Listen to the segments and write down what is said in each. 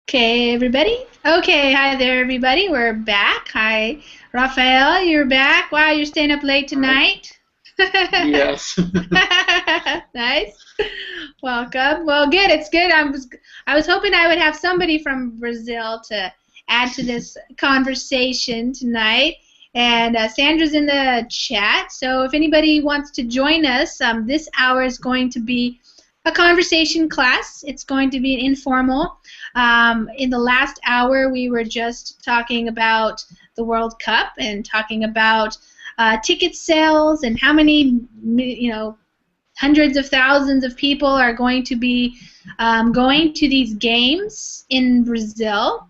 Okay, everybody. Okay, hi there, everybody. We're back. Hi, Rafael, you're back. Wow, you're staying up late Hi. tonight. Yes. Nice. Welcome. Well, good. It's good. I was hoping I would have somebody from Brazil to add to this conversation tonight. And Sandra's in the chat. So if anybody wants to join us, this hour is going to be a conversation class. It's going to be an informal. In the last hour, we were just talking about the World Cup and talking about ticket sales and how many, hundreds of thousands of people are going to be going to these games in Brazil.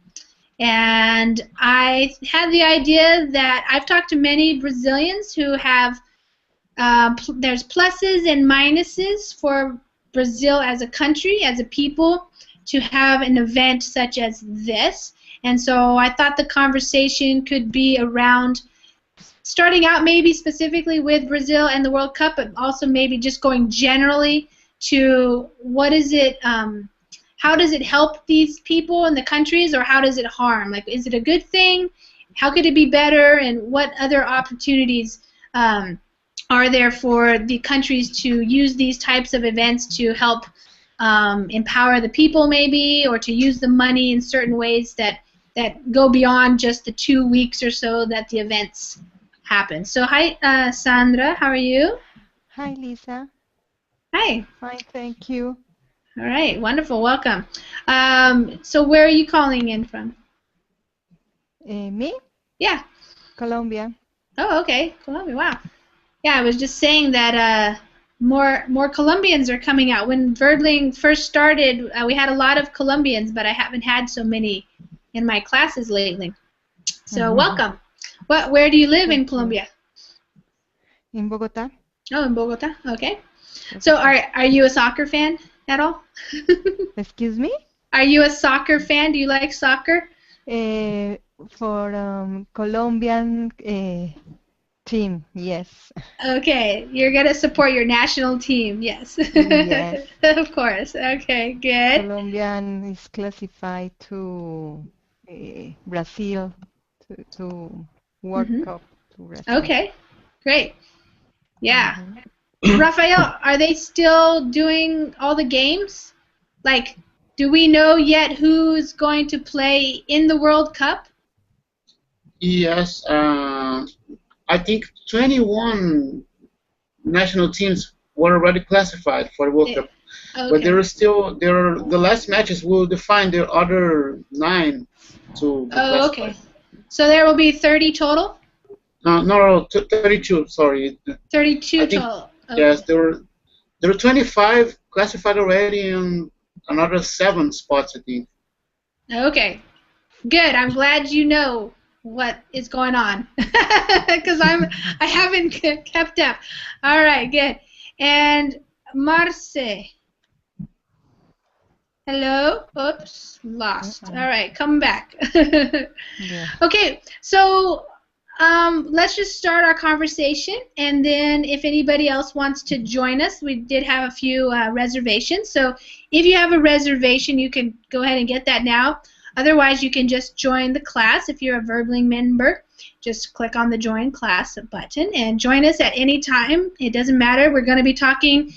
And I had the idea that I've talked to many Brazilians who have, there's pluses and minuses for Brazil as a country, as a people, to have an event such as this. And so I thought the conversation could be around starting out maybe specifically with Brazil and the World Cup, but also maybe just going generally to what is it, how does it help these people in the countries, or how does it harm? Like, is it a good thing? How could it be better? And what other opportunities are there for the countries to use these types of events to help empower the people, maybe, or to use the money in certain ways that go beyond just the 2 weeks or so that the events happen. So hi, Sandra, how are you? Hi, Lisa. Hi. Fine, thank you. All right, wonderful, welcome. So where are you calling in from? Me? Yeah. Colombia. Oh, okay, Colombia, wow. Yeah, I was just saying that more Colombians are coming out. When Verbling first started, we had a lot of Colombians, but I haven't had so many in my classes lately. So welcome. Where do you live in Colombia? In Bogota. Oh, in Bogota. Okay. So are you a soccer fan at all? Excuse me? Are you a soccer fan? Do you like soccer? For Colombian team, yes. Okay, you're gonna support your national team, yes. Yes. Of course. Okay, good. Colombian is classified to Brazil to World Cup to Brazil. Okay, great. Yeah. Rafael, are they still doing all the games? Like, do we know yet who's going to play in the World Cup? Yes. I think 21 national teams were already classified for the World Cup, but the last matches will define the other 9 to be classified. Okay. So there will be 30 total? No, 32. Sorry. 32 total. Okay. Yes, there were 25 classified already, and another 7 spots, I think. Okay, good. I'm glad you know what is going on, because I haven't kept up. All right, good. And Marce. Hello. Oops, lost. All right, come back. Yeah. Okay, so let's just start our conversation, and then if anybody else wants to join us, we did have a few reservations. So if you have a reservation, you can go ahead and get that now. Otherwise, you can just join the class. If you're a Verbling member, just click on the Join Class button and join us at any time. It doesn't matter. We're going to be talking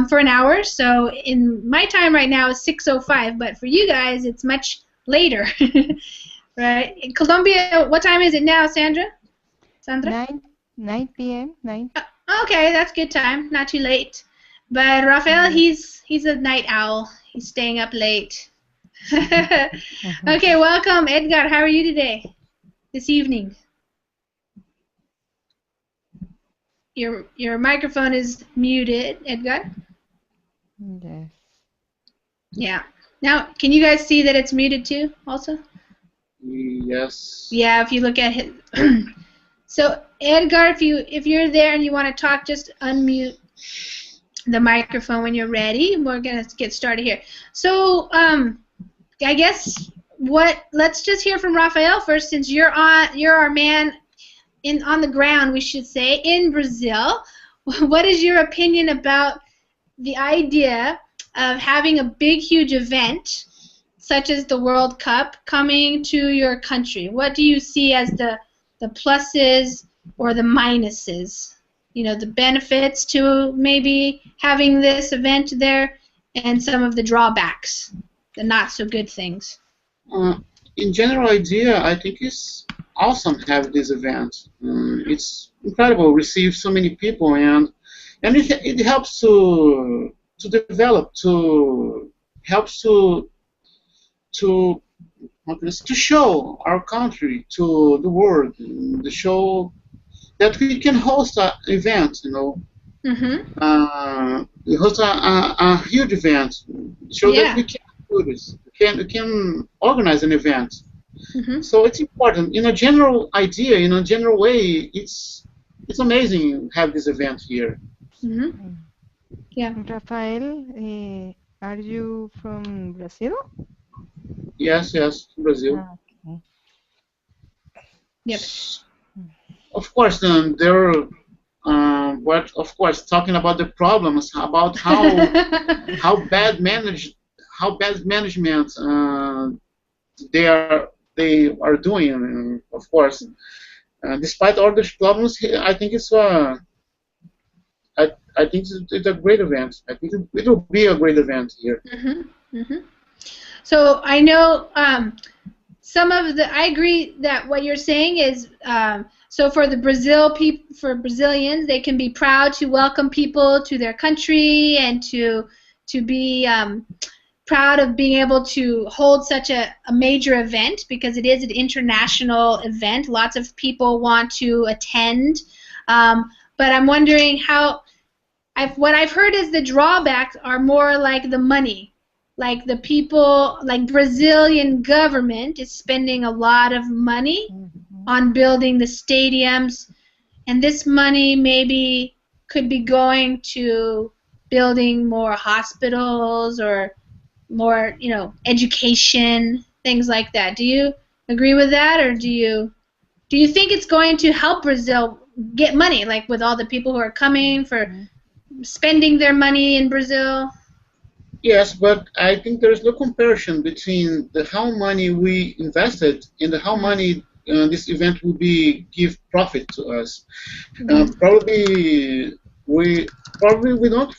for an hour. So in my time right now is 6:05, but for you guys, it's much later. Right. In Colombia, what time is it now, Sandra? 9 p.m. 9. Okay, that's good time. Not too late. But Rafael, he's a night owl. He's staying up late. Okay, welcome, Edgar. How are you today? This evening? Your microphone is muted, Edgar. Yes. Yeah. Now, can you guys see that it's muted too, also? Yes. Yeah, if you look at it. So, Edgar, if you're there and you want to talk, just unmute the microphone when you're ready. We're gonna get started here. So, I guess let's just hear from Rafael first, since you're our man on the ground, we should say, in Brazil. What is your opinion about the idea of having a big, huge event such as the World Cup coming to your country? What do you see as the pluses or the minuses? You know, the benefits to maybe having this event there and some of the drawbacks, the not so good things. In general idea, I think it's awesome to have this event. It's incredible to receive so many people, and it helps to develop, helps to show our country to the world, to show that we can host an event, you know. Host a huge event, show that we can do this. We can organize an event. So it's important. In a general idea, in a general way, it's amazing to have this event here. Yeah. Rafael, are you from Brazil? Yes, Brazil. Okay. Yep. Of course, there are. But of course, talking about the problems, about how bad management they are doing. Of course, despite all these problems, I think it's a great event. I think it will be a great event here. So I know I agree that what you're saying is so for the Brazilians, they can be proud to welcome people to their country and to be proud of being able to hold such a major event, because it is an international event. Lots of people want to attend, but I'm wondering what I've heard is the drawbacks are more like the money. Like the people, like Brazilian government is spending a lot of money on building the stadiums, and this money maybe could be going to building more hospitals or more, education, things like that. Do you agree with that, or do you think it's going to help Brazil get money, like with all the people who are coming for spending their money in Brazil? Yes, but I think there is no comparison between how money we invested and how money this event will give profit to us. Probably we don't.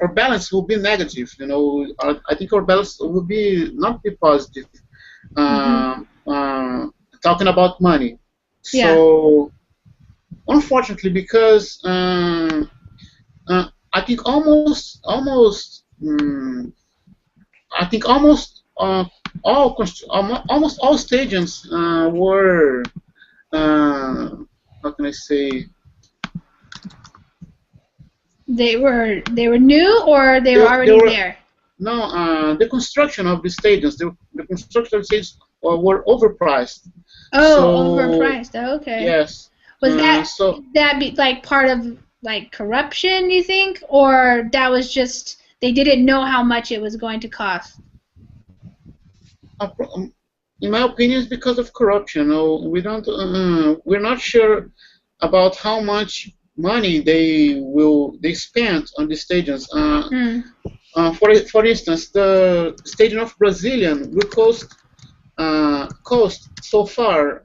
Our balance will be negative. I think our balance will not be positive. Talking about money. Yeah. So unfortunately, because I think almost all stadiums were how can I say? They were new, or they were already there? No, the construction of the stadiums, the construction of the stadiums were overpriced. Overpriced. Okay. Yes. Was that be like part of like corruption, you think, or that was just they didn't know how much it was going to cost? In my opinion, it's because of corruption. We're not sure about how much money they spent on the stadiums. For instance, the stadium of Brazilian will cost so far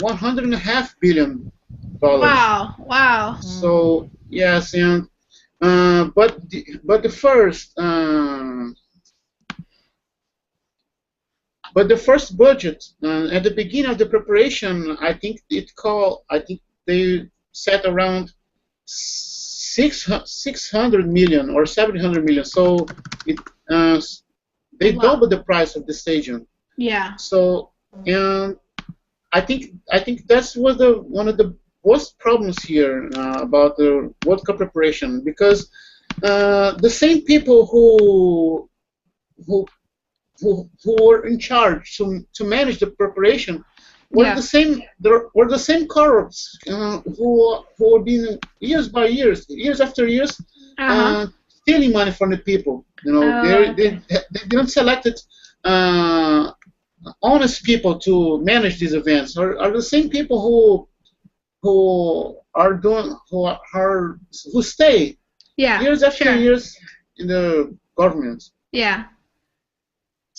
$1.5 billion. Wow. So yes, and but the first budget at the beginning of the preparation, I think they set around 600 million or 700 million. So they doubled the price of the stadium. Yeah. So and I think that's one of the worst problems here about the World Cup preparation, because the same people who were in charge to manage the preparation were the same corrupts who were being years after years stealing money from the people. They didn't select honest people to manage these events. Are the same people who stay years after years in the government. Yeah.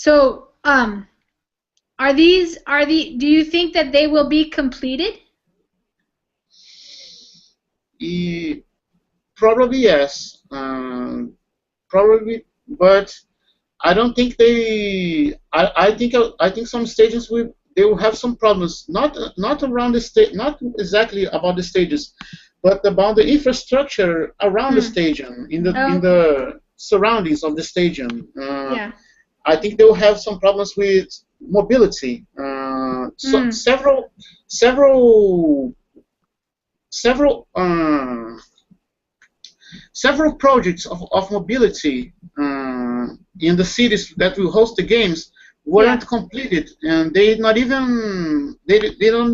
So, do you think that they will be completed? Probably yes. Probably, but I don't think they. I think some stages will have some problems. Not around the state. Not exactly about the stages, but about the infrastructure around the stadium in the surroundings of the stadium. Yeah. I think they will have some problems with mobility. Several several projects of mobility in the cities that will host the games weren't completed, and they don't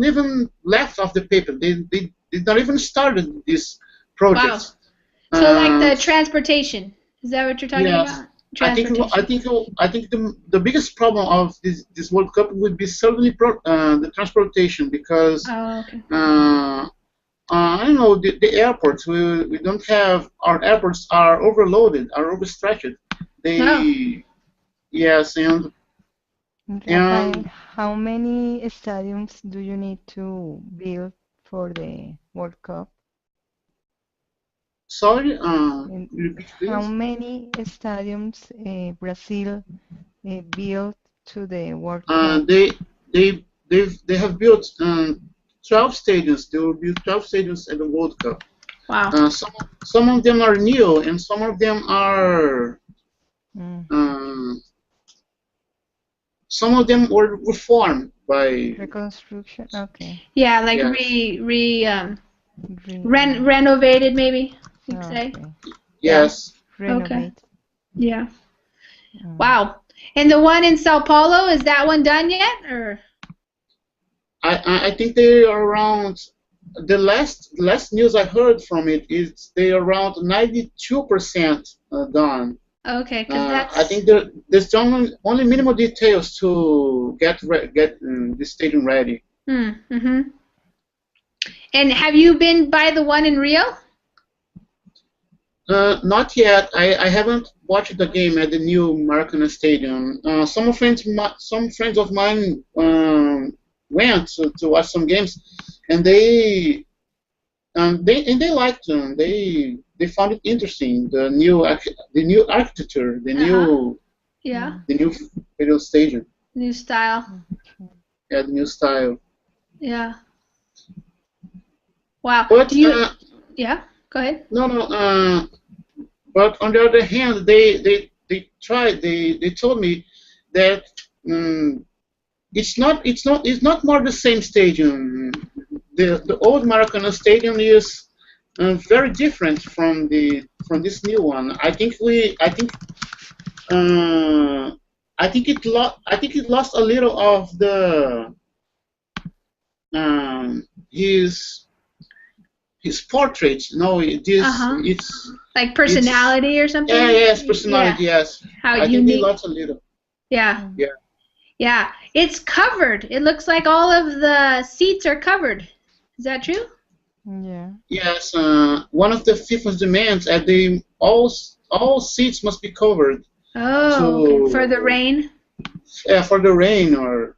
even left off the paper. They did not even started these projects. Wow. So like the transportation, is that what you're talking about? I think the biggest problem of this World Cup would be certainly the transportation, because I don't know, the airports, we don't have, our airports are overloaded, are overstretched. Yes, and how many stadiums do you need to build for the World Cup? Sorry, repeat, please. How many stadiums Brazil built to the World Cup? They have built 12 stadiums. They will build 12 stadiums at the World Cup. Wow. Some of them are new, and some of them are. Some of them were reformed by reconstruction. Okay. Yeah, like renovated, maybe you'd say. Yes. Renovate. Okay. Yeah. Wow. And the one in Sao Paulo, is that one done yet, or? I think they are around. The last news I heard from it is they are around 92% done. Okay, because that's. I think there's only minimal details to get the stadium ready. Mm-hmm. And have you been by the one in Rio? Not yet. I haven't watched the game at the new Maracanã Stadium. Some friends of mine went to watch some games, and they liked them. They found it interesting. The new architecture, the new video stadium. New style. Yeah, the new style. Yeah. Wow. But yeah, go ahead. No. But on the other hand, they told me that it's not more the same stadium. The old Maracanã Stadium is very different from this new one. I think it lost a little of the his portrait. No, it's like personality or something. Yes, personality. Yeah. Yes. How I unique. think he lost a little. Yeah. Yeah. It's covered. It looks like all of the seats are covered. Is that true? Yeah. Yes. One of the FIFA's demands at all seats must be covered. Oh, okay. For the rain. Yeah, for the rain or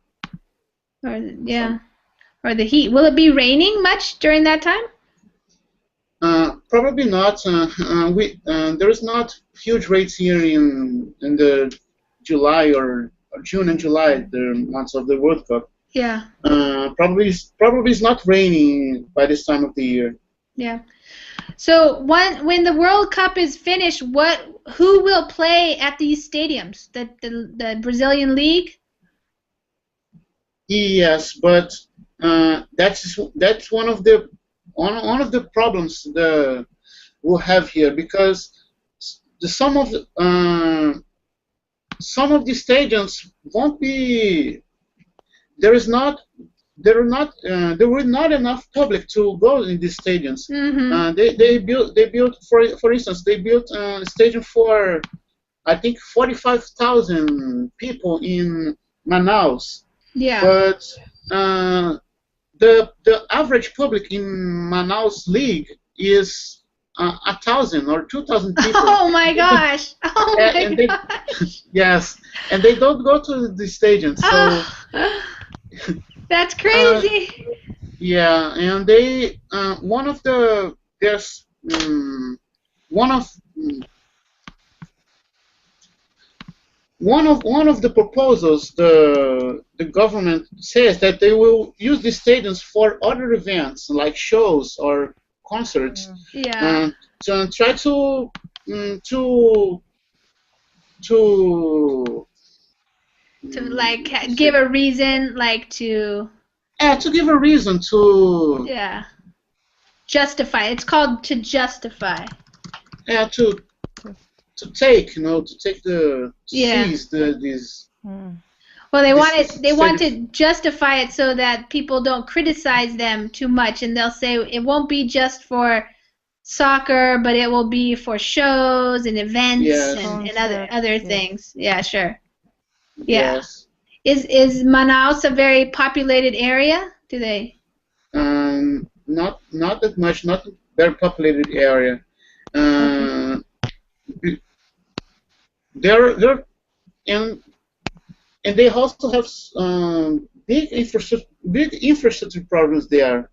the heat. Will it be raining much during that time? Probably not. There is not huge rates here in the July or June and July, the months of the World Cup. Yeah. Probably it's not raining by this time of the year. Yeah. So when the World Cup is finished, who will play at these stadiums? The Brazilian League? Yes, but that's one of the problems we'll have here, because some of the stadiums won't be. There were not enough public to go in these stadiums. Mm-hmm. They built for instance, they built a stadium for I think 45,000 people in Manaus. Yeah. But the average public in Manaus League is 1,000 or 2,000 people. Oh my gosh! Oh my gosh! Yes, and they don't go to the stadium, so that's crazy. yeah, and they one of the there's one of one of the proposals the government says that they will use the stadiums for other events like shows or concerts. Yeah. To try to to like give a reason, like to give a reason to justify. It's called to justify. To take the seize these. Well, they want to justify it so that people don't criticize them too much, and they'll say it won't be just for soccer, but it will be for shows and events and other things. Yeah, sure. Yeah. Yes. Is Manaus a very populated area? Do they? Not that much. Not a very populated area. They're and they also have big infrastructure problems there.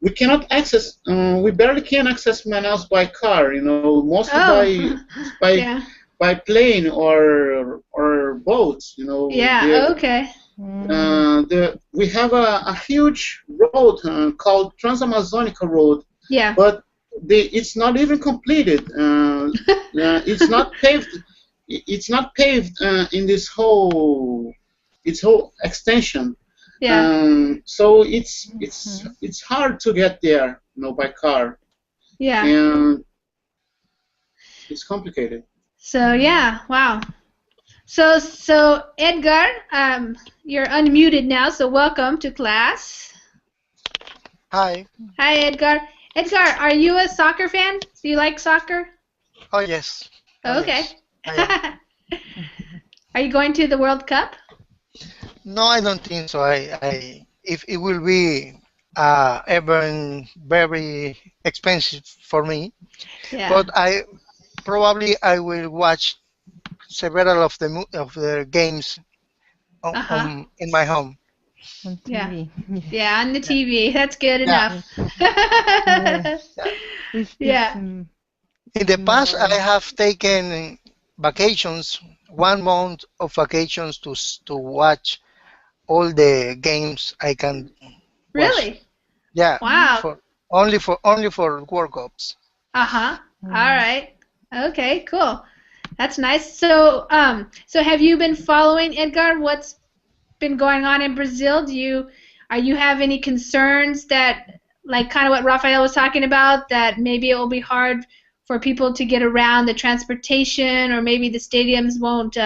We cannot access. We barely can access Manaus by car. Mostly by plane or boats. Yeah. Okay. We have a huge road called Trans-Amazonica Road. Yeah. But it's not even completed. It's not paved. It's not paved in its whole extension. Yeah. So it's hard to get there, by car. Yeah. And it's complicated. So yeah, wow. So Edgar, you're unmuted now. So welcome to class. Hi. Hi, Edgar. Edgar, are you a soccer fan? Do you like soccer? Oh yes. Okay. Yes. Are you going to the World Cup? No, I don't think so. If it will be ever very expensive for me. Yeah. But I will watch several of the games in my home. On TV. Yeah, on the TV. That's good enough. Yeah. In the past, I have taken vacations, 1 month of vacations to watch all the games I can watch. Really? Yeah. Wow. Only for World Cups. All right. Okay. Cool. That's nice. So have you been following, Edgar? What's been going on in Brazil? Are you have any concerns that, like kind of what Rafael was talking about, that maybe it will be hard for people to get around the transportation, or maybe the stadiums won't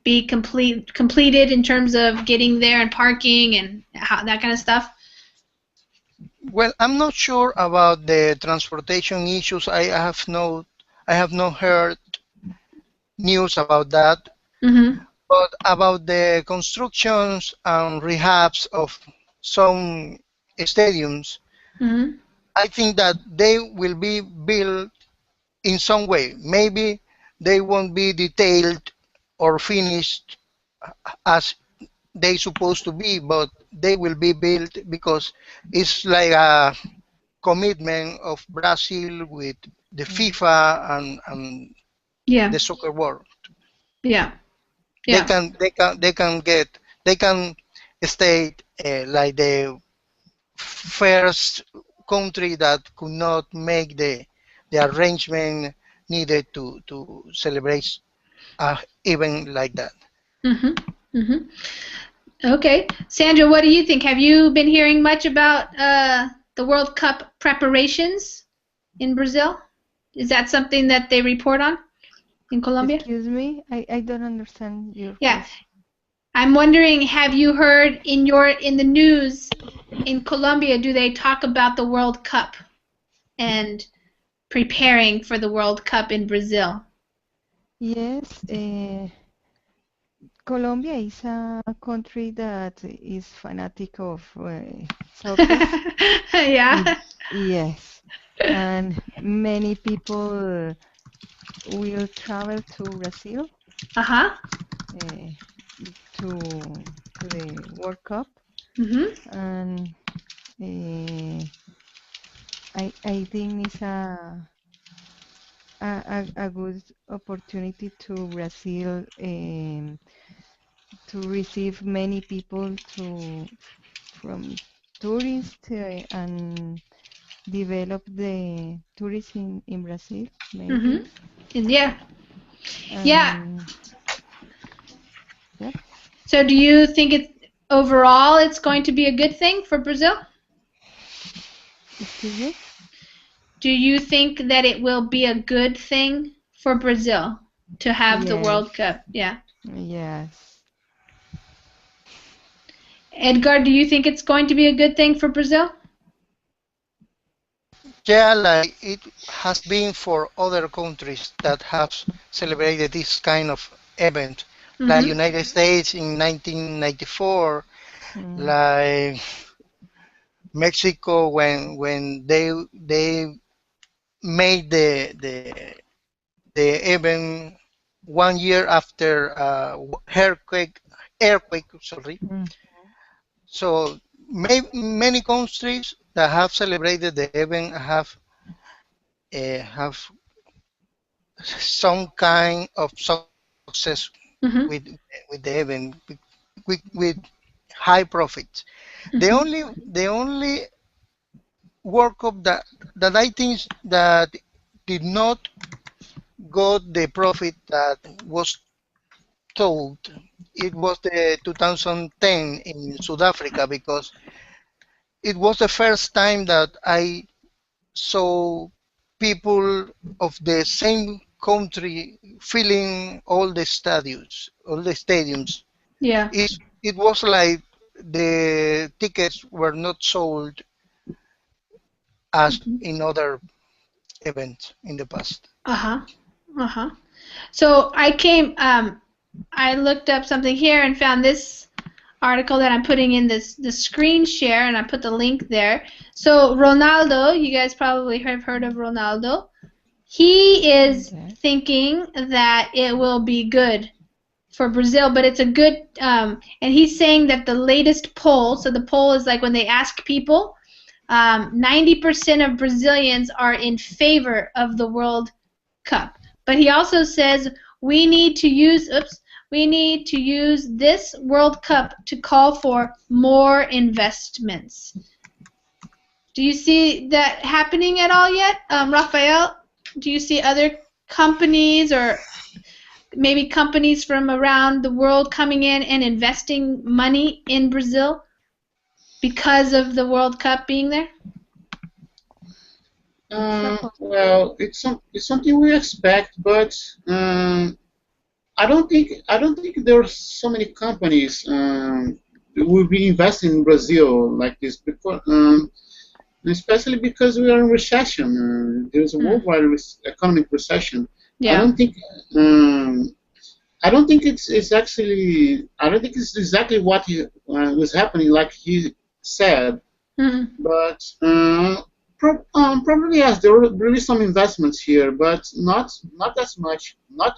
be completed in terms of getting there and parking and that kind of stuff? Well, I'm not sure about the transportation issues. I have not heard news about that. But about the constructions and rehabs of some stadiums, I think that they will be built in some way. Maybe they won't be detailed or finished as they supposed to be, but they will be built because it's like a commitment of Brazil with the FIFA and the soccer world. Yeah. They can state like the first country that could not make the arrangement needed to celebrate event like that. Okay, Sandra, what do you think? Have you been hearing much about the World Cup preparations in Brazil? Is that something that they report on in Colombia? Excuse me, I don't understand your question. I'm wondering, have you heard in the news in Colombia, do they talk about the World Cup and preparing for the World Cup in Brazil? Yes, Colombia is a country that is fanatic of soccer. Yeah. Yes, and many people will travel to Brazil Uh-huh. uh, to the World Cup, Mm-hmm. and I think it's a good opportunity to Brazil to receive many people from tourists and develop the tourism in Brazil, maybe. Mm-hmm. Yeah. Yeah. And yeah, So do you think overall it's going to be a good thing for Brazil? excuse me? Do you think that it will be a good thing for Brazil to have the Yes, World Cup? Yeah. yes. Edgar, do you think it's going to be a good thing for Brazil? Yeah, like it has been for other countries that have celebrated this kind of event, like Mm-hmm. United States in 1994, Mm, like Mexico when they made the event 1 year after earthquake, sorry. mm, So many countries that have celebrated the event have some kind of success with Mm-hmm. with the event with high profits. The only World Cup that I think that did not got the profit that was told. It was the 2010 in South Africa because it was the first time that I saw people of the same country filling all the stadiums. Yeah. It was like the tickets were not sold as in other events in the past. Uh-huh. Uh-huh. So I looked up something here and found this article that I'm putting in the screen share, and I put the link there. So Ronaldo, you guys probably have heard of Ronaldo. He is yes. thinking that it will be good for Brazil, but it's a good and he's saying that the latest poll, so the poll is like when they ask people, 90% of Brazilians are in favor of the World Cup. But he also says we need to use this World Cup to call for more investments. Do you see that happening at all yet, Rafael? Do you see other companies or maybe companies from around the world coming in and investing money in Brazil because of the World Cup being there? It's a pos Well, it's something we expect, but I don't think there are so many companies will be investing in Brazil like this before, especially because we are in recession. There's a worldwide economic recession. I Yeah. don't think um, I don't think it's actually I don't think it's exactly what was happening like he said, Mm-hmm. but probably yes, there will be some investments here, but not as much, not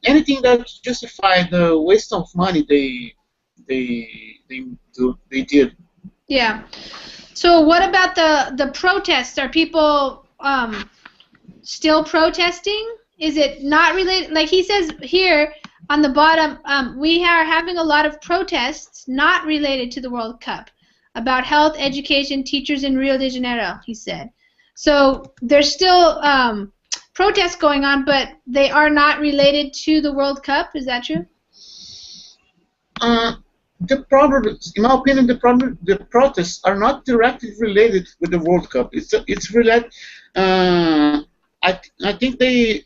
anything that justify the waste of money they did. Yeah. So what about the protests? Are people still protesting? Is it not related? Like he says here on the bottom, we are having a lot of protests not related to the World Cup about health, education, teachers in Rio de Janeiro, he said. So there's still protests going on, but they are not related to the World Cup. Is that true? Uh, the problem, in my opinion, the protests are not directly related with the World Cup. It's related. I think they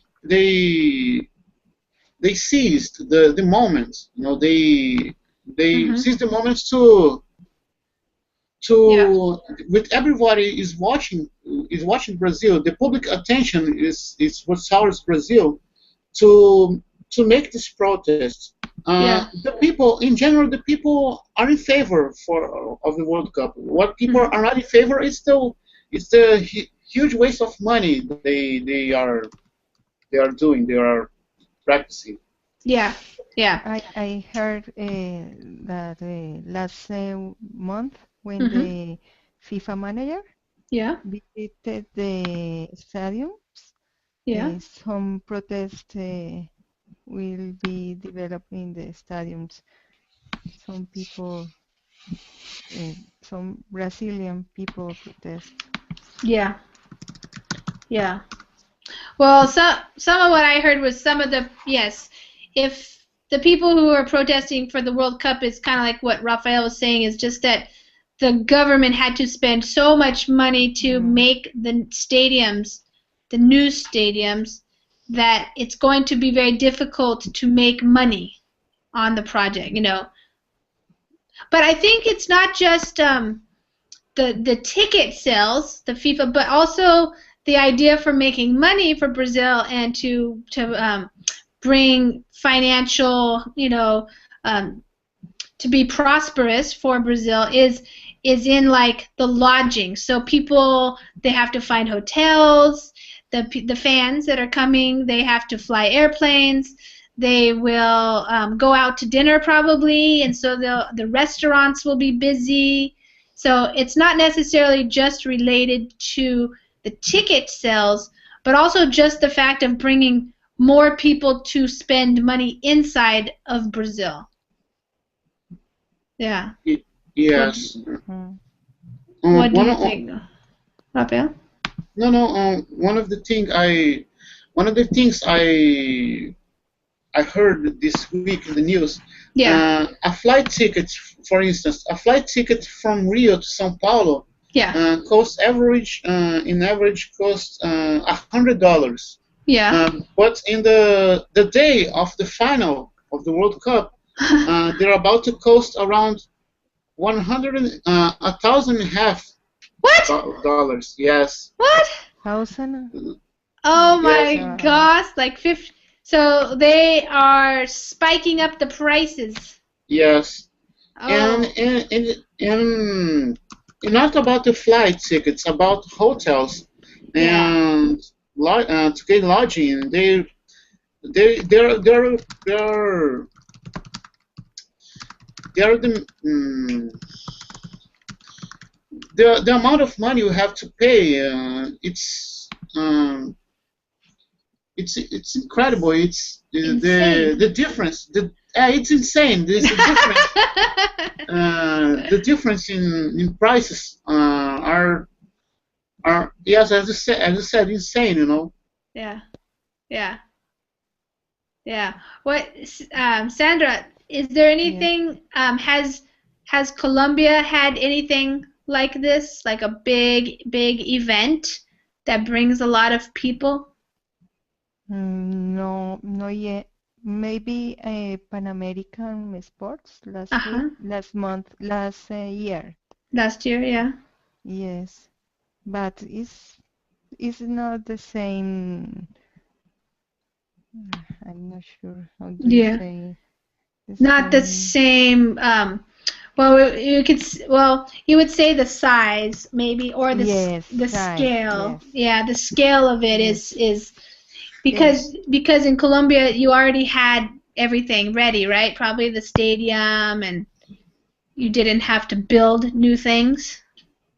seized the moment. They Mm-hmm. seized the moments Yeah. with everybody is watching Brazil. The public attention is what towards Brazil to make this protest. Yeah. The people, in general, the people are in favor of the World Cup. What people Mm-hmm. are not in favor is it's a huge waste of money they are doing. They are practicing. Yeah, yeah. I heard that last month when Mm-hmm. the FIFA manager Yeah, visited the stadiums, yeah, some protests will be developed in the stadiums. Some people, uh, some Brazilian people protest. yeah, yeah. Well, some of what I heard was some of the yes, if the people who are protesting for the World Cup is kind of like what Rafael was saying, is just that the government had to spend so much money to make the stadiums, the new stadiums, that it's going to be very difficult to make money on the project, you know. But I think it's not just the ticket sales, the FIFA, but also the idea for making money for Brazil and to bring financial, you know, to be prosperous for Brazil is in like the lodging. So people, they have to find hotels. The fans that are coming, they have to fly airplanes. They will go out to dinner probably, and so the restaurants will be busy. So it's not necessarily just related to the ticket sales, but also just the fact of bringing more people to spend money inside of Brazil. Yeah. Yes. What do you think, Rafael? No. One of the things I heard this week in the news. Yeah. A flight ticket, for instance, a flight ticket from Rio to São Paulo. Yeah. Costs average in average costs $100. Yeah. But in the day of the final of the World Cup, they're about to cost around 1,500. What? Dollars. Yes. What? Thousand? Oh my Yes. gosh! Like 50. So they are spiking up the prices. Yes. Oh. And not about the flight tickets, about hotels and to get lodging. They're the amount of money you have to pay. It's incredible. It's the difference. It's insane. There's a difference. The difference in prices are yes, as I said, insane. You know. Yeah. Yeah. Yeah. What, Sandra? Is there anything? Has Colombia had anything like this, like a big event that brings a lot of people? No, not yet. Maybe a Pan American Sports last Uh-huh. week, last month, last year. Last year, yeah. Yes, but it's not the same. I'm not sure how do you Yeah. say the Not the same. same. Well, you would say the size maybe, or Yes, the size. scale. Yes, Yeah, the scale of it yes. is Eh, because in Colombia you already had everything ready, right? Probably the stadium, and you didn't have to build new things.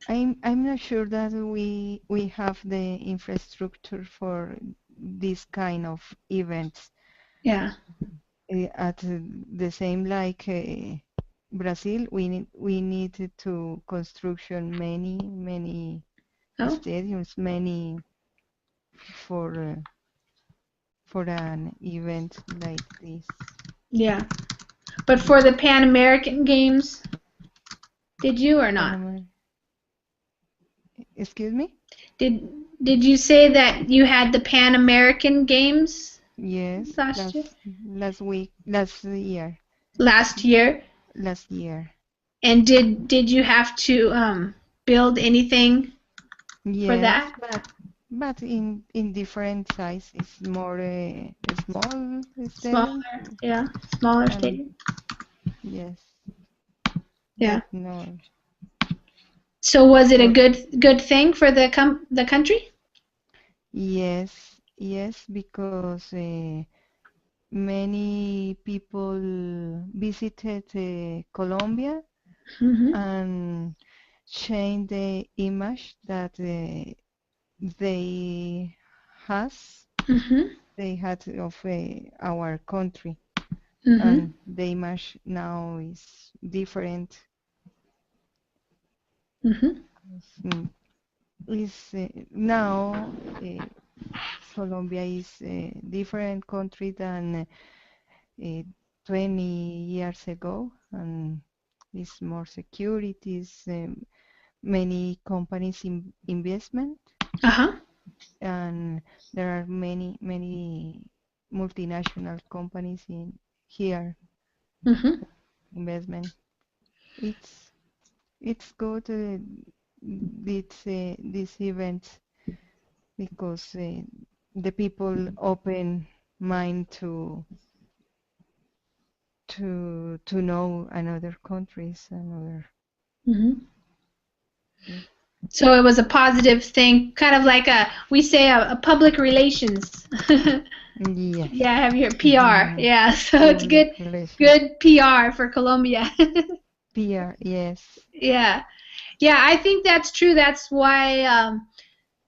I'm not sure that we have the infrastructure for this kind of events. Yeah. At the same like Brazil, we needed to construction many Oh. stadiums, many for for an event like this. Yeah. But for the Pan American Games, did you or not? Panama. Excuse me? Did did you say that you had the Pan American Games Yes, last year? last week, last year, Last year. last year. And did you have to build anything for Yes, that? but in different size. It's more small Smaller, stadiums. yeah, smaller And stadium. yes, Yeah. but no. So was it a good thing for the country? Yes, yes, because many people visited Colombia and changed the image that they has they had of our country, and the image now is different. Is now Colombia is a different country than 20 years ago, and it's more securities, many companies in investment, and there are many multinational companies in here. Investment. It's good this event because the people open mind to know another countries, another. So it was a positive thing, kind of like we say a public relations. Yes. Yeah, have your PR. Yeah, so it's good PR for Colombia. PR, yes. Yeah, I think that's true. That's why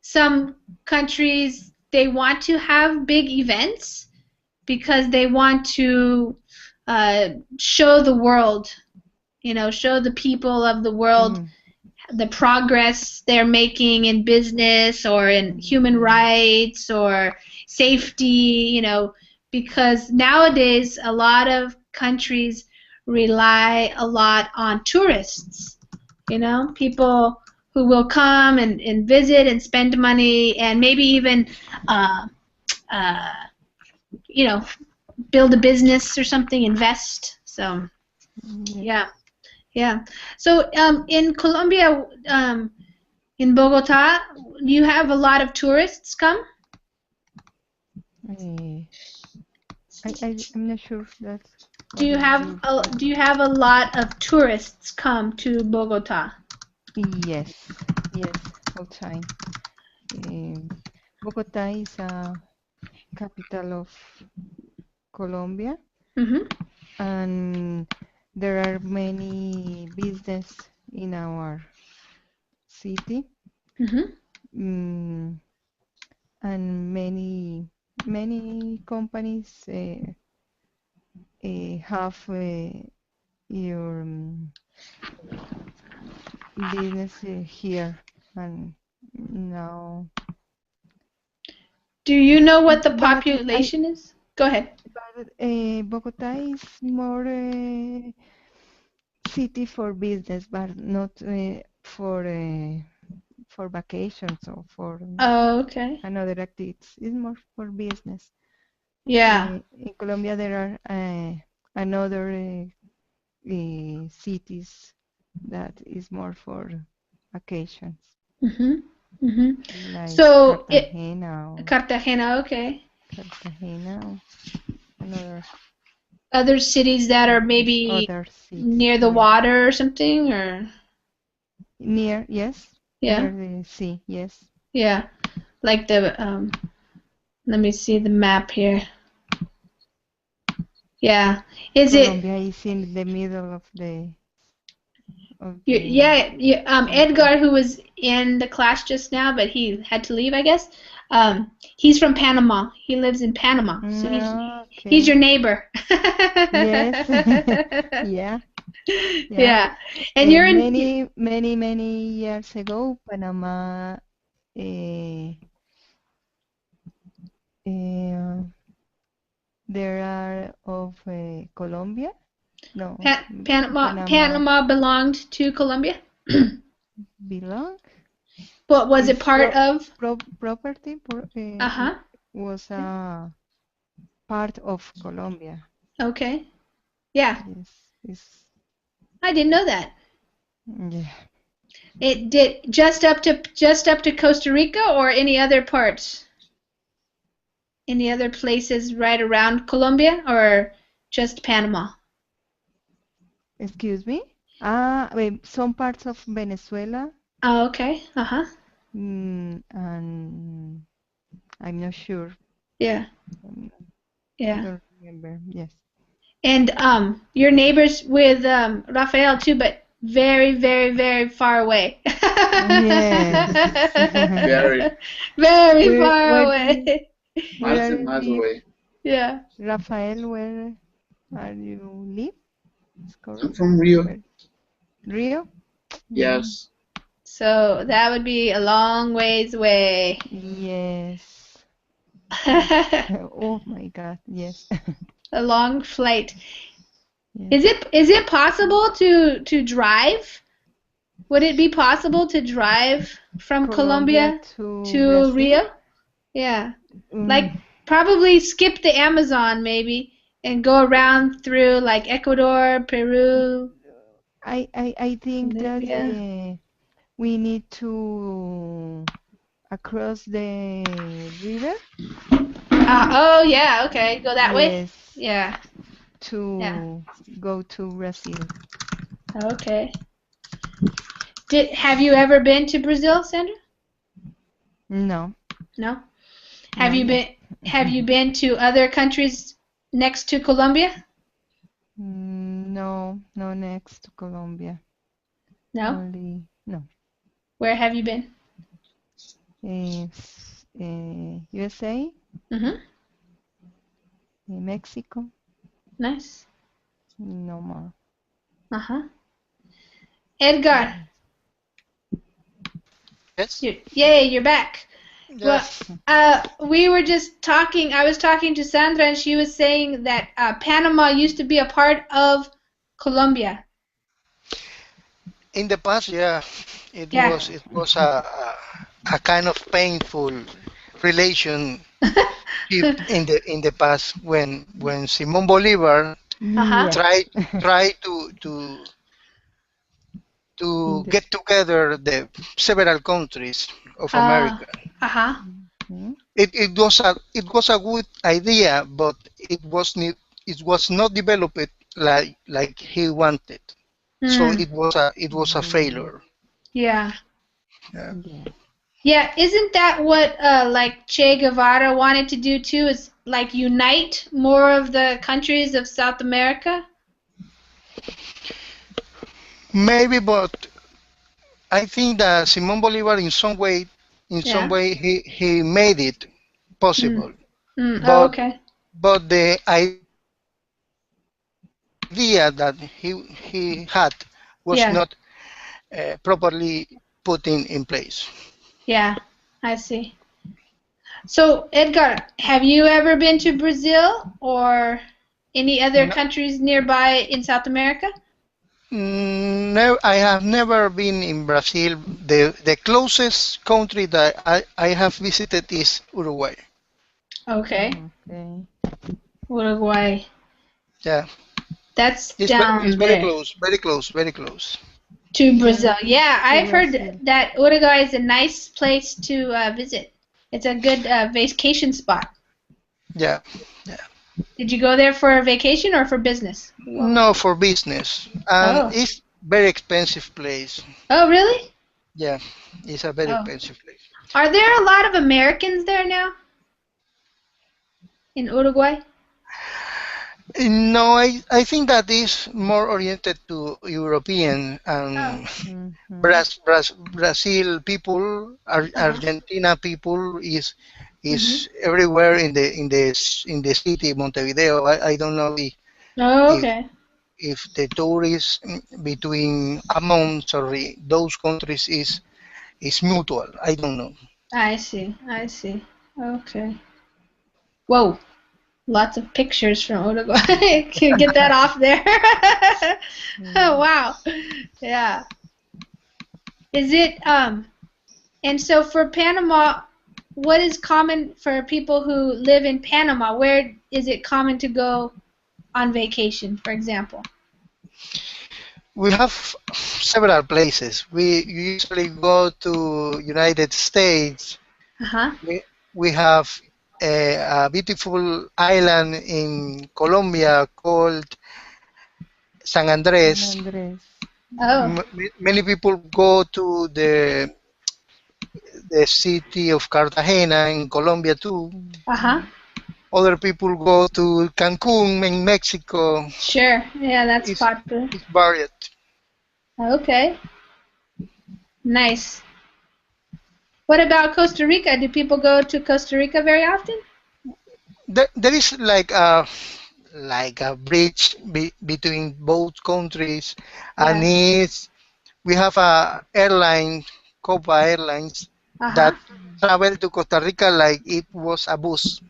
some countries, they want to have big events because they want to show the world, show the people of the world the progress they're making in business or in human rights or safety, because nowadays a lot of countries rely a lot on tourists, people who will come and visit and spend money and maybe even, uh, build a business or something, invest. So, yeah. So, in Colombia, in Bogota, you have a lot of tourists come? I'm not sure that. Do you have a lot of tourists come to Bogota? Yes, all time. Bogota is a capital of Colombia, and there are many business in our city, and many companies have your business here, and now. Do you know what the population is? Go ahead. But Bogota is more city for business, but not for vacations or for another activities. It's more for business. Yeah. In Colombia, there are another cities that is more for vacations. Like So Cartagena. Cartagena, okay. Cartagena, another. Other cities that are maybe near the water or something, or near, yes. Yeah. Near the sea, yes. Yeah, like the let me see the map here. Yeah, Colombia is in the middle of the. Edgar, who was in the class just now, but he had to leave, I guess. He's from Panama. He lives in Panama, so he's your neighbor. Yes. Yeah. Yeah. And you're in many years ago, Panama. There are of Colombia. No. Panama belonged to Colombia. Belong? But was it part of property? Was a part of Colombia. Okay. Yeah. Yes. I didn't know that. Yeah. It did just up to Costa Rica or any other parts? Any other places right around Colombia or just Panama? Excuse me? Some parts of Venezuela. Oh, okay. And I'm not sure. Yeah. Um, Yeah. don't remember. Yes. And your neighbors with Rafael too, but very, very, very far away. Yes. Very Very Where far where do you away. where miles are and you miles live, away. Yeah. Rafael? Where are you live? It's I'm correct. from Rio. Where? Rio? Mm, Yes. So that would be a long ways away. yes. Oh my God. Yes. A long flight. Yes. Is it possible to drive? Would it be possible to drive from Colombia Colombia to to Brazil? Rio? Yeah. Mm, Like probably skip the Amazon maybe and go around through like Ecuador, Peru, I think that Bolivia. we need to across the river. Oh yeah, okay. Go that way? Yes, Yeah. Yeah. to go to Brazil. Okay. Have you ever been to Brazil, Sandra? No, No. Have not you yet. been have you been to other countries next to Colombia? No, no next to Colombia. No. Only no. Where have you been? USA, Mhm. Mexico, Nice. no more. Uh-huh. Edgar, Yes. Yes. you're back. Yeah. Well, we were just talking. I was talking to Sandra, and she was saying that Panama used to be a part of Colombia. In the past, yeah, Yeah. it was a kind of painful relationship in the past when Simón Bolívar Uh-huh. Yes. tried tried In to the get together the several countries of Uh, America. uh-huh. Mhm. It was a good idea, but it was not developed like he wanted. So Hmm. it was a Mm, failure. Yeah. Yeah. yes. Yeah, isn't that what like Che Guevara wanted to do too, is like unite more of the countries of South America? Maybe, but I think that Simon Bolivar in some Yeah. way he made it Mm. possible. Mm. Oh, But okay. the idea that he had was Yeah. not properly put in place. Yeah. I see. So, Edgar, have you ever been to Brazil or any other No, countries nearby in South America? no, I have never been in Brazil. The closest country that I have visited is Uruguay. Okay. Okay. Uruguay. Yeah, That's it's down very there close, very close, very close. to Yeah, Brazil. Yeah, to I've heard Brazil. that Uruguay is a nice place to visit. It's a good vacation spot. Yeah, yeah. Did you go there for a vacation or for business? What was No, it? for business, and Oh. it's very expensive place. Oh, really? Yeah, it's a very Oh. expensive place. Are there a lot of Americans there now in Uruguay? No, I think that is more oriented to European Oh. and Hmm. Brazil people, Uh-huh. Argentina people Mhm. is everywhere in the city Montevideo. I don't know Oh, if okay. if the tourists between amongst sorry those countries is mutual. I don't know. I see. I see. Okay. Whoa. Lots of pictures from Uruguay. Can you get that off there? Oh, Mm. wow. Yeah. Is it and so for Panama, what is common for people who live in Panama? Where is it common to go on vacation, for example? We have several places. We usually go to United States. Uh-huh. We have a beautiful island in Colombia called San San Andres. Andres. Oh. Many people go to the city of Cartagena in Colombia too. Uh-huh. Other people go to Cancun in Mexico. Sure. Yeah, that's It's, popular. it's varied. Okay. Nice. What about Costa Rica? Do people go to Costa Rica very often? There is like a bridge between both countries, and Yeah. we have a airline, Copa Airlines, Uh-huh. that travel to Costa Rica like it was a bus.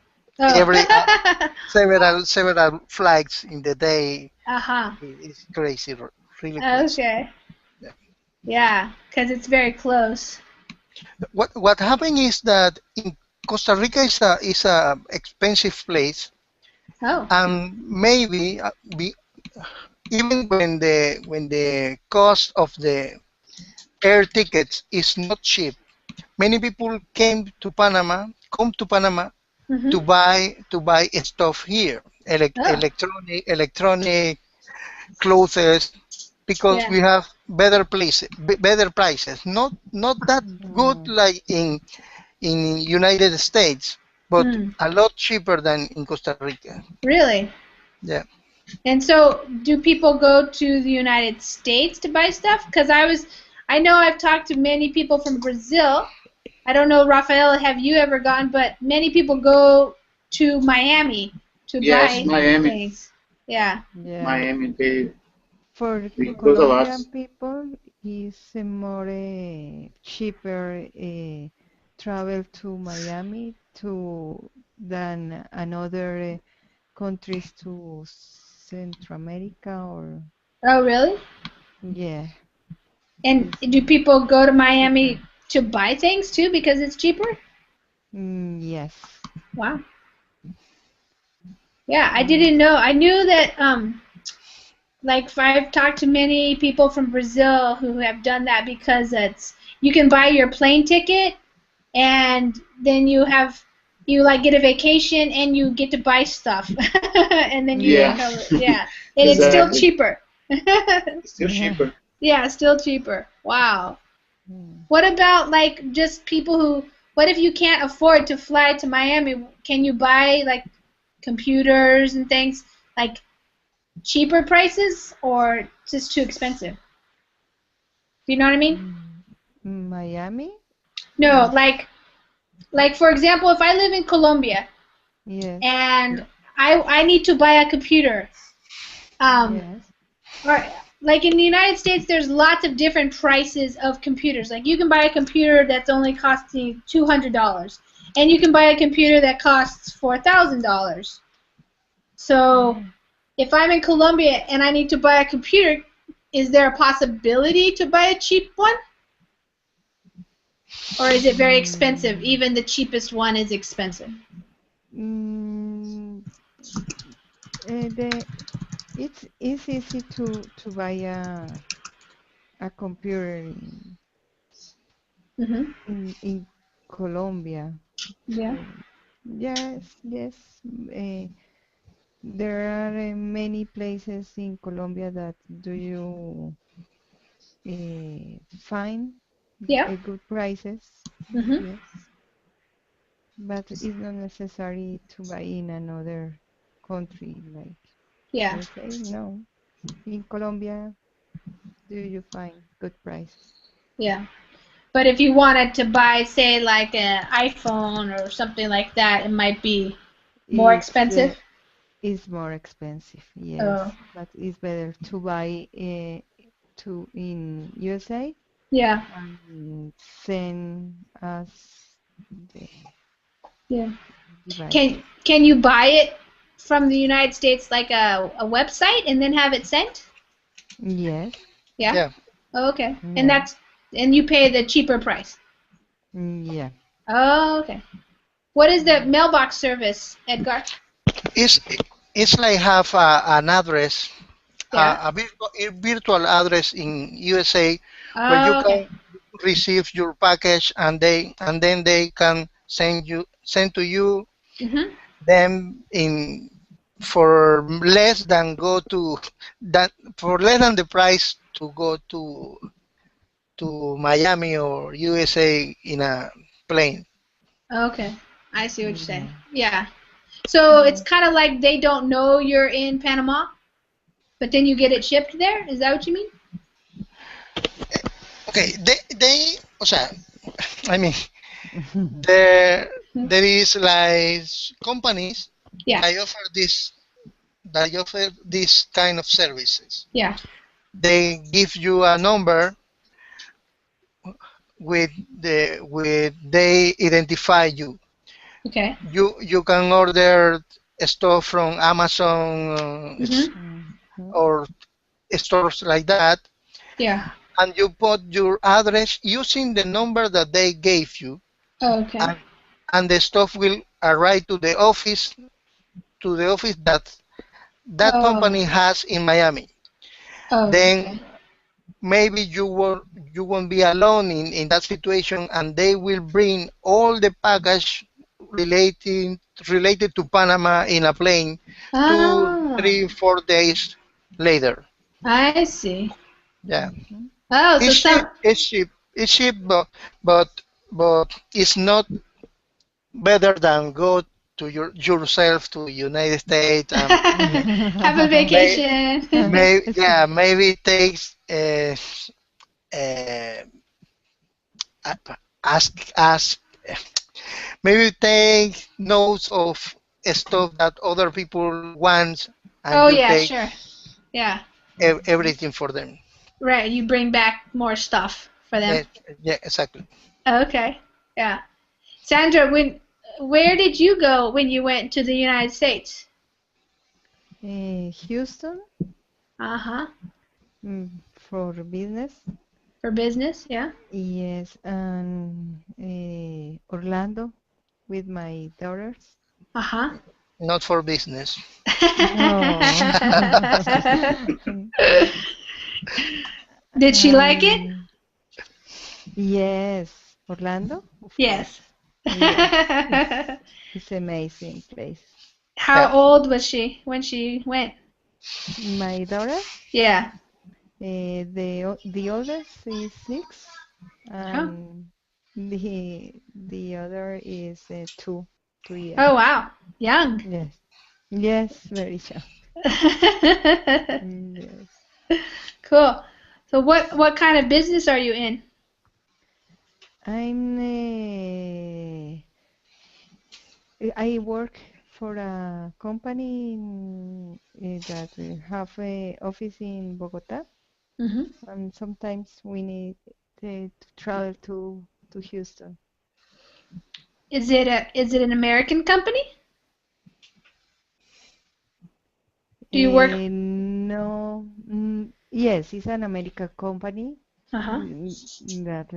Every Oh. several flights in the day. Uh-huh. It's crazy, really crazy. Okay. Yeah. Yeah, because it's very close. What happened is that in Costa Rica is a expensive place, Oh. and maybe even when the cost of the air tickets is not cheap, many people come to Panama Mm-hmm. to buy stuff here, Oh. electronic clothes, because Yeah. we have better prices. Not that good Mm. like in United States, but Hmm. a lot cheaper than in Costa Rica. Really? Yeah. And so, do people go to the United States to buy stuff? Because I know I've talked to many people from Brazil. I don't know, Rafael, have you ever gone? But many people go to Miami to Yes, buy Miami. things. Yeah. Yeah. Miami, For they goes a lot. Colombian people, it's more cheaper travel to Miami to than another countries to Central America or Oh, really? yeah, And it's do people go to cheaper. Miami to buy things too because it's cheaper? Yes. Wow. Yeah, I Yes. didn't know. I knew that like I've talked to many people from Brazil who have done that because it's you can buy your plane ticket and then you like get a vacation and you get to buy stuff and then you Yeah, become Yes. yeah and it's still exactly. cheaper. It's still Yeah. cheaper. Yeah, still cheaper. Wow. Mm. What about like just people who what if you can't afford to fly to Miami? Can you buy like computers and things like cheaper prices or just too expensive? Do you know what I mean? Mm. Miami? No, Mm. like for example, if I live in Colombia Yes. and I need to buy a computer, um, Yes. or like in the United States, there's lots of different prices of computers. Like you can buy a computer that's only costing $200, and you can buy a computer that costs $4,000. So Mm. if I'm in Colombia and I need to buy a computer, is there a possibility to buy a cheap one? Or is it very expensive? Mm. Even the cheapest one is expensive. Mm. The it's easy to buy a computer Mhm. in Colombia. Yeah. Yes, yes. Uh, there are many places in Colombia that do you find Yeah. good prices. Mhm. Yes, but it's not necessary to buy in another country like Yeah. USA. No, in Colombia, do you find good prices? Yeah. But if you wanted to buy, say, like an iPhone or something like that, it might be more It's expensive. it's more expensive. Oh. Yes, but it's better to buy to in USA Yeah. and send us the Yeah. devices. Can you buy it from the United States like a website and then have it sent? Yes, Yeah. Yeah. Oh, okay. And yeah, that's and you pay the cheaper price. yeah. Oh, okay. What is the mailbox service, Edgar? It's it's like have an address, Yeah. a virtual address in USA where you Oh, okay. can receive your package, and then they can send to you Mhm. them in for less than go to that for less than the price to go to Miami or USA in a plane. Okay, I see what you're saying. Yeah. Yeah. So it's kind of like they don't know you're in Panama, but then you get it shipped there? Is that what you mean? Okay, o sea, I mean, there is like companies Yeah. that offer this kind of services. Yeah. They give you a number with they identify you. Okay. You can order stuff from Amazon or stores like that, Yeah. and you put your address using the number that they gave you, Oh, okay. and the stuff will arrive to the office that company has in Miami. Oh, Then okay. maybe you won't be alone in that situation, and they will bring all the package related to Panama in a plane 2, 3, 4 days later. I see. Yeah, Oh, so some. it's cheap, but it's not better than go to yourself to United States and Have a vacation. maybe it takes uh, ask maybe take notes of stuff that other people want, and Oh, you yeah, take sure. Yeah. everything for them. Right, you bring back more stuff for them. Yeah, exactly. Okay. Yeah. Sandra, where did you go when you went to the United States? Houston. Uh-huh. For business. For business, yeah? Yes, and Orlando with my daughters. Uh-huh. Not for business. No. Did she like it? Yes. Orlando? Of Yes. course. Yes. It's amazing place. How old was she when she went? My daughter? Yeah. The oldest is 6, and the other is 2 years. Oh, wow. Young. Yes. Yes, very young. Yes. Cool. So what kind of business are you in? I work for a company that have a office in Bogota, and sometimes we need to travel to Houston. Is it an American company? Do you work? No. Yes, it's an American company. Uh-huh. That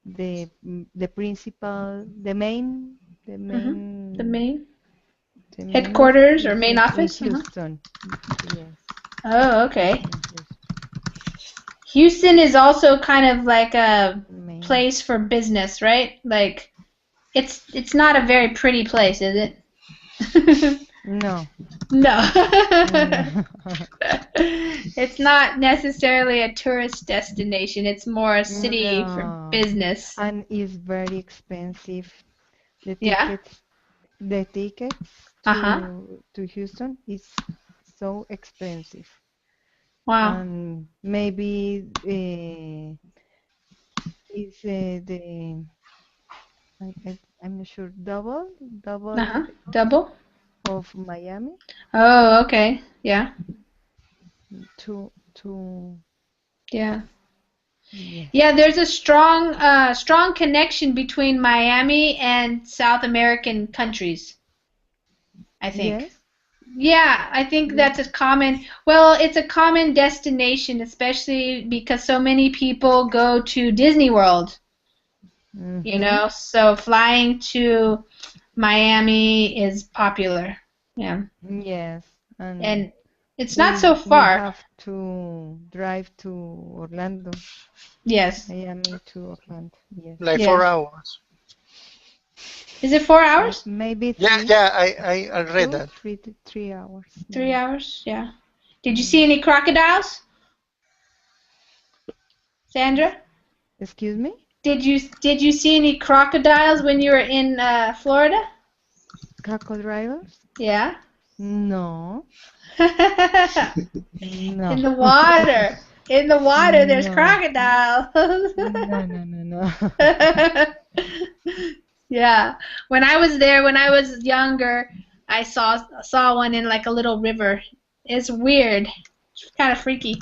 the principal, the main The main the main headquarters or office main is office? in Houston. Yes. Oh, okay. Houston is also kind of like a place for business, right? Like it's not a very pretty place, is it? No. No. It's not necessarily a tourist destination. It's more a city for business. And it's very expensive. The Yeah. tickets to Houston is so expensive. Wow. And maybe it's I'm not sure double Double? of Miami. Oh, okay. Yeah. Yeah. Yes. Yeah, there's a strong connection between Miami and South American countries, I think. Yes. Yeah, I think that's it's a common destination, especially because so many people go to Disney World, so flying to Miami is popular. Yeah. Yes. And it's not so far. We have to drive to Orlando. Yes. Miami to Orlando. Yes. Like 4 hours. Is it 4 hours? Maybe 3. Yeah, I read that. 3 hours. 3 hours, yeah. Did you see any crocodiles? Sandra? Excuse me? Did you see any crocodiles when you were in Florida? Crocodiles? Yeah. No. No. In the water. In the water, there's No. crocodiles. No. Yeah. When I was there, when I was younger, I saw one in like a little river. It's weird. It's kind of freaky.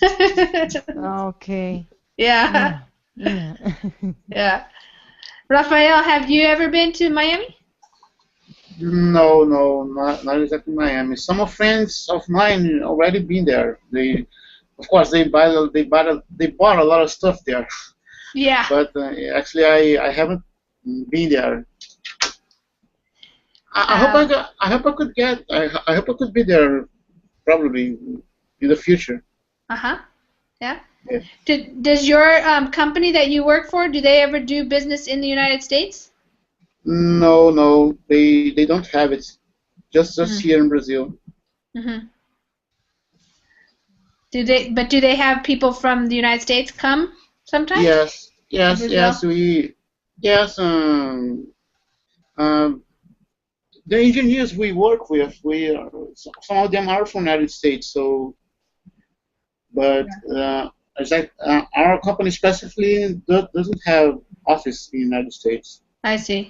Okay. Yeah. Yeah. Yeah. Rafael, have you ever been to Miami? No, not exactly Miami. Some friends of mine already been there. Of course, they bought a lot of stuff there. Yeah. But actually, I haven't been there. I hope I hope I could I hope I could be there probably in the future. Uh-huh. Yeah. Yeah. Does your company that you work for, do they ever do business in the United States? No, they don't have it. Just here in Brazil. Mm-hmm. Do they have people from the United States come sometimes? Yes. The engineers we work with, some of them are from the United States. So, but our company specifically doesn't have office in the United States. I see.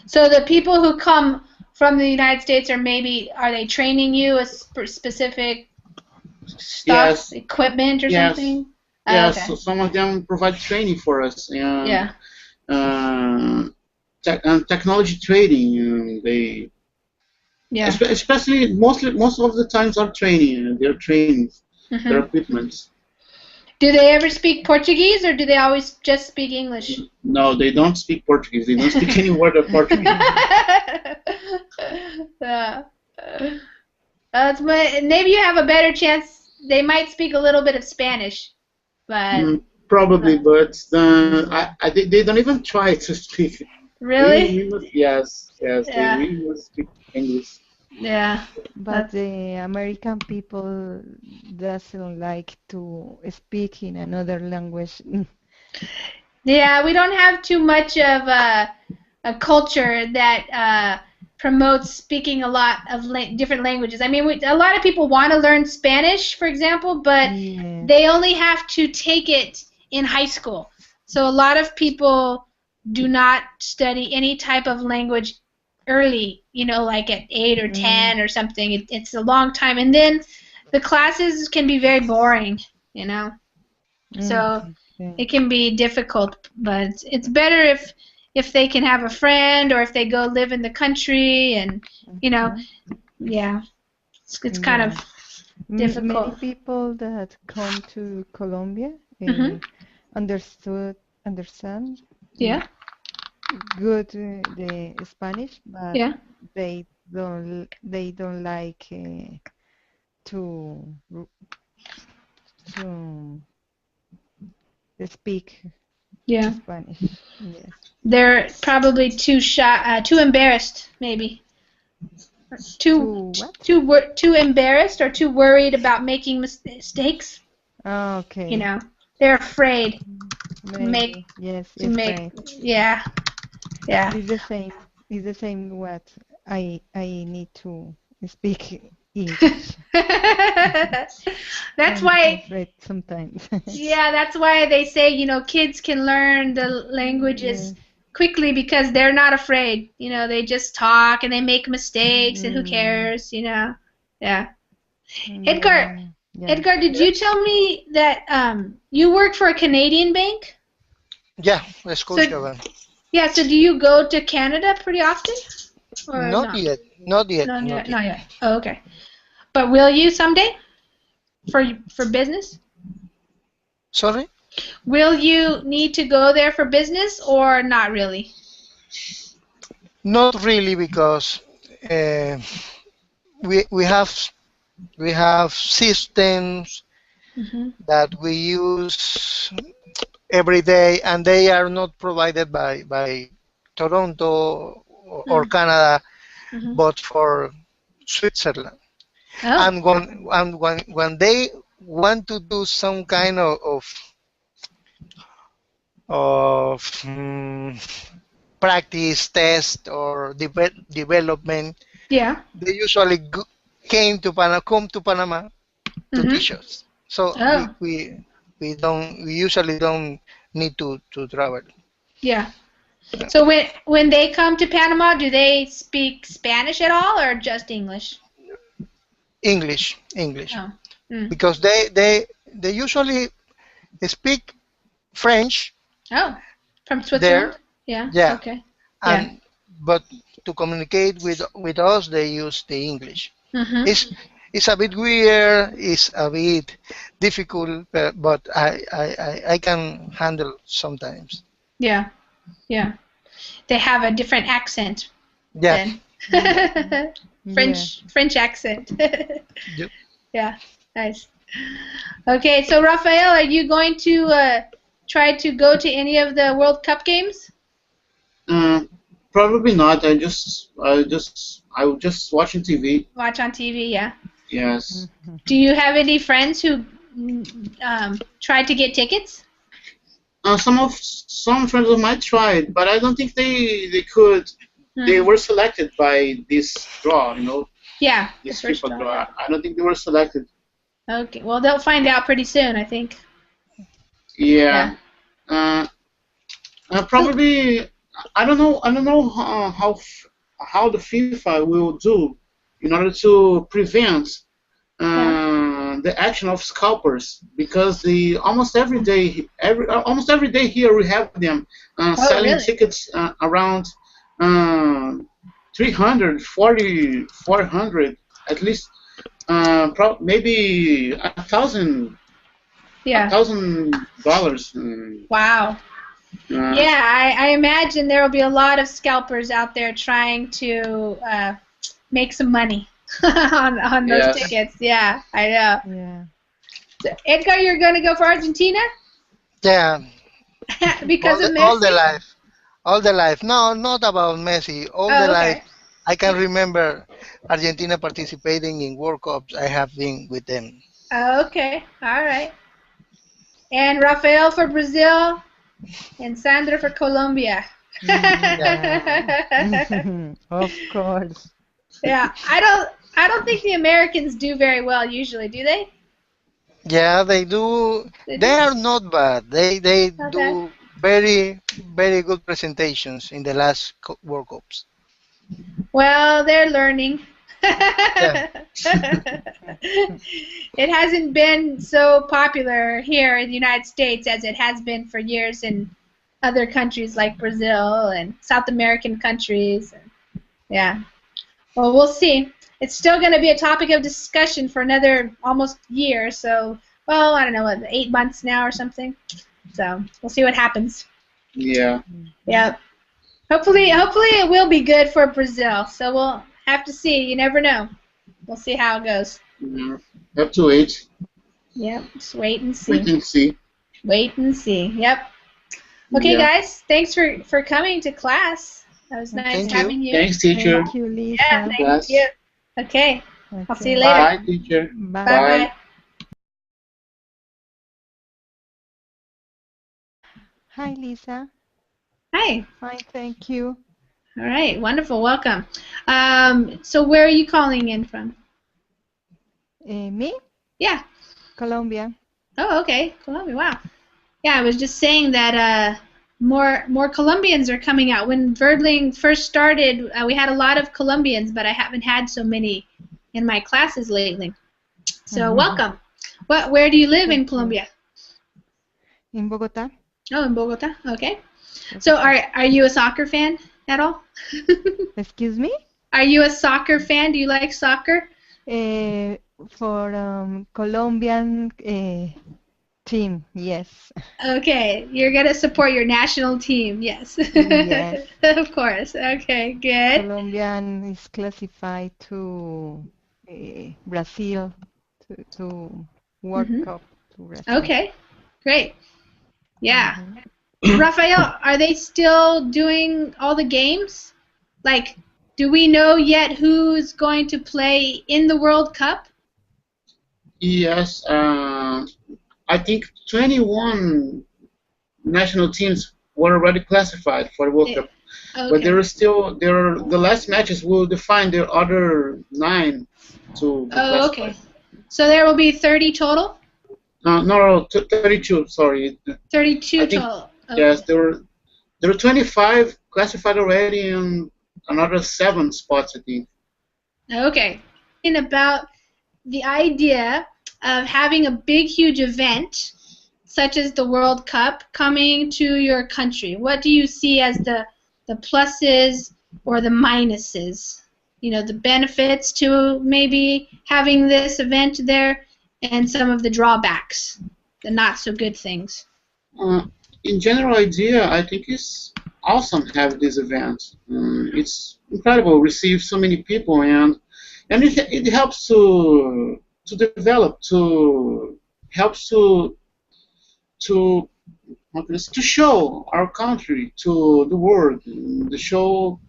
So the people who come from the United States are they training you a specific stuff, equipment or something? Yes, okay. so some of them provide training for us. Yeah. Technology trading, especially most of the times are training. They're training their equipment. Do they ever speak Portuguese, or do they always just speak English? No, they don't speak Portuguese. They don't speak any word of Portuguese. Maybe you have a better chance. They might speak a little bit of Spanish, but probably. But they don't even try to speak. Really? Yes. They really must speak English. Yeah. But the American people doesn't like to speak in another language. Yeah, we don't have too much of a culture that promotes speaking a lot of different languages. I mean, a lot of people want to learn Spanish, for example, but they only have to take it in high school. So a lot of people do not study any type of language early, like at 8 or 10 or something. It's a long time. And then the classes can be very boring, So it can be difficult, but it's better if they can have a friend or if they go live in the country and, yeah, it's kind of difficult. Many people that come to Colombia understand good the Spanish, but they don't like to speak Spanish. Yes. They're probably too shy, too embarrassed, maybe. Too embarrassed or too worried about making mistakes. Okay. They're afraid Maybe. Yeah. It's the same. It's the same what I need to speak English. That's why. Afraid sometimes. Yeah, that's why they say kids can learn the languages quickly because they're not afraid. They just talk and they make mistakes and who cares? Yeah. Edgar, did you tell me that you work for a Canadian bank? Yeah, Scotiabank. Yeah, so do you go to Canada pretty often? Or not yet. Not yet. Oh, okay. But will you someday? For business? Sorry? Will you need to go there for business or not really? Not really, because we have systems that we use every day, and they are not provided by Toronto or Canada, but for Switzerland. And when they want to do some kind of of practice, test, or development, Yeah. they usually come to Panama to Mhm. teach us. So Oh. we usually don't need to travel. Yeah. So when they come to Panama, do they speak Spanish at all or just English? English, Oh. Mm. because they usually speak French Oh. From there, Switzerland? Yeah. yeah, Okay. Yeah. and but to communicate with us, they use the English. Mhm. It's it's a bit weird, it's a bit difficult, but I can handle sometimes. Yeah. Yeah. They have a different accent Yeah. then. Yeah. French accent. Yep. Yeah. Nice. Okay, so Rafael, are you going to try to go to any of the World Cup games? Uh, Probably not. I was just watching TV. Watch on TV, yeah. Yes. Mhm. Do you have any friends who tried to get tickets? Some friends of mine tried, but I don't think they could. They Hmm. were selected by this draw, Yeah, the this first FIFA draw, draw. yeah. I don't think they were selected. Okay, well, they'll find out pretty soon, I think. Yeah. Yeah. Uh, Who? Probably. I don't know how the FIFA will do in order to prevent Yeah. the action of scalpers, because the almost every day here we have them Oh, selling really? tickets around uh, 300, 400, at least maybe a Yeah. $1,000. Wow. Uh, Yeah, I imagine there will be a lot of scalpers out there trying to make some money on those yes. tickets. Yeah, I know. Yeah. So, Edgar, you're going to go for Argentina Yeah. because of All the Messi? life, all the life. No, not about Messi. All the Oh, life, okay. I can remember Argentina participating in World Cups. I have been with them. Oh, okay. All right. And Rafael for Brazil and Sandra for Colombia. Yeah. Yeah. Of course. Yeah, I don't think the Americans do very well usually, do they? Yeah, they do. They They do? are not bad. They Not bad. do very good presentations in the last World Cups. Well, they're learning. Yeah. It hasn't been so popular here in the United States as it has been for years in other countries like Brazil and South American countries. Yeah. Well, we'll see. It's still going to be a topic of discussion for another almost year. So, well, I don't know, 8 months now or something. So we'll see what happens. Yeah. Yeah. Hopefully it will be good for Brazil. So we'll have to see. You never know. We'll see how it goes. Yeah. Have to wait. Yep. Just wait and We see. can see. Wait and see. Yep. Okay, Yeah. guys. Thanks for coming to class. That was nice Thank you. having you. Thanks, teacher. Thank you, Yeah. Lisa. Thank Class. you. Okay. I'll see you Okay. later. Bye, teacher. Bye. Bye Bye. bye. Hi, Lisa. Hi. Fine, thank you. All right. Wonderful. Welcome. So where are you calling in from? Me? Yeah. Colombia. Oh, okay. Colombia. Wow. Yeah, I was just saying that more Colombians are coming out. When Verbling first started, we had a lot of Colombians, but I haven't had so many in my classes lately. So welcome. Where do you live in Thank you. Colombia? In Bogota. Oh, in Bogota. Okay. So are you a soccer fan at all? Excuse me? Are you a soccer fan? Do you like soccer? For Colombian team, yes. Okay, you're gonna support your national team, yes. Yes. Of course. Okay, good. Colombian is classified to Brazil to World Mhm. Cup to Brazil. Okay, great. Yeah. Mhm. Rafael, are they still doing all the games? Like, do we know yet who's going to play in the World Cup? Yes. I think 21 national teams were already classified for the World Cup. Okay. But the last matches will define the other 9 to be classified. Okay. So there will be 30 total? No, 32. Sorry. 32 total. Okay. Yes, there were 25 classified already, and another 7 spots, I think. Okay. And about the idea of having a big, huge event, such as the World Cup, coming to your country. What do you see as the pluses or the minuses? You know, the benefits to maybe having this event there, and some of the drawbacks, the not so good things. In general idea, I think it's awesome to have this event. It's incredible to receive so many people, and it helps to develop, helps to show our country to the world, to show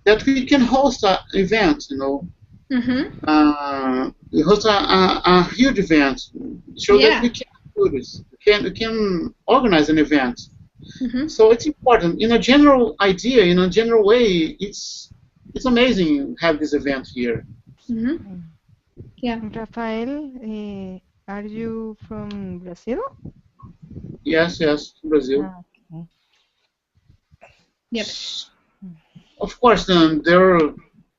that we can host an event, you know. We host a huge event, show that we can do this. We can organize an event. So it's important. In a general idea, in a general way, it's amazing to have this event here. Yeah. Rafael, are you from Brazil? Yes, Brazil. Okay. Yep. Of course,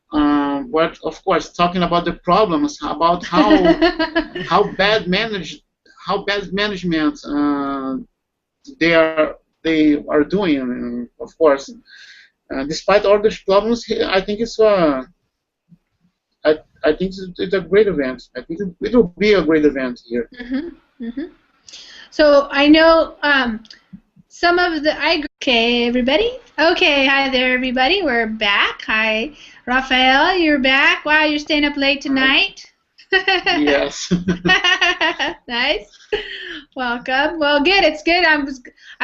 but of course, talking about the problems, about how bad management they are doing. Of course, despite all these problems, I think it's a great event. I think it will be a great event here. So I know some of the okay, everybody. Okay, hi there, everybody. We're back. Hi, Rafael. You're back. Wow, you're staying up late tonight. Yes. Nice. Welcome. Well, good. It's good. I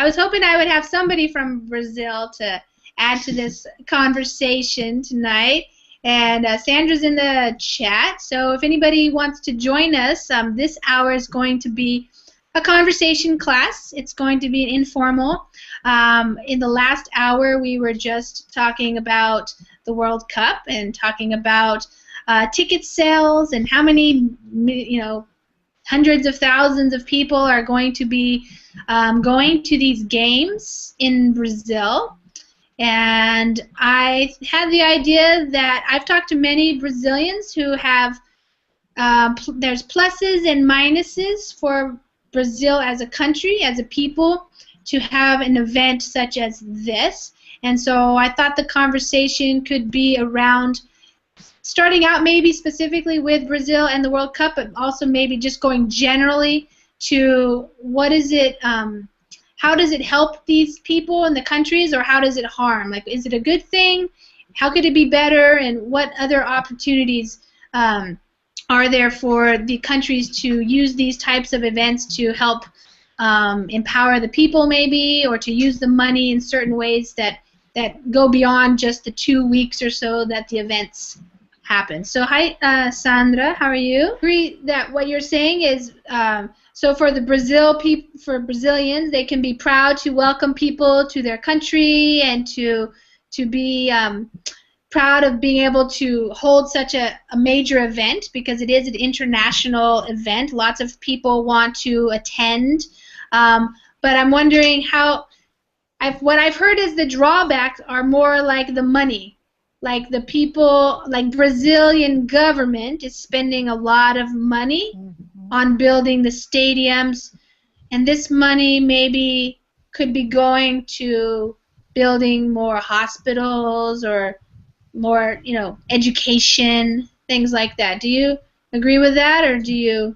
was hoping I would have somebody from Brazil to add to this conversation tonight. And Sandra's in the chat. So if anybody wants to join us, this hour is going to be a conversation class. It's going to be informal. In the last hour, we were just talking about the World Cup and talking about ticket sales and how many, hundreds of thousands of people are going to be going to these games in Brazil. And I had the idea that I've talked to many Brazilians who have, there's pluses and minuses for Brazil as a country, as a people, to have an event such as this. And so I thought the conversation could be around starting out maybe specifically with Brazil and the World Cup, but also maybe just going generally to what is it, how does it help these people in the countries, or how does it harm? Like, is it a good thing? How could it be better? And what other opportunities are there for the countries to use these types of events to help empower the people maybe, or to use the money in certain ways that go beyond just the 2 weeks or so that the events happen. So hi, Sandra, how are you? Agree that what you're saying is so for the for Brazilians, they can be proud to welcome people to their country and to be proud of being able to hold such a major event, because it is an international event. Lots of people want to attend, but I'm wondering how. What I've heard is the drawbacks are more like the money. Like the people, like Brazilian government is spending a lot of money on building the stadiums, and this money maybe could be going to building more hospitals or more, education, things like that. Do you agree with that, or do you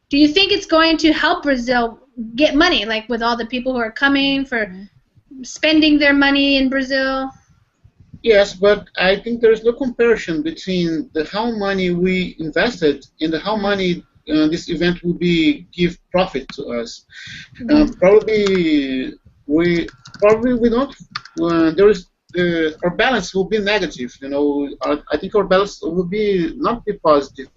think it's going to help Brazil get money, like with all the people who are coming for spending their money in Brazil? Yes, but I think there is no comparison between how money we invested and how money this event will give profit to us. Probably we don't. Our balance will be negative. I think our balance will not be positive.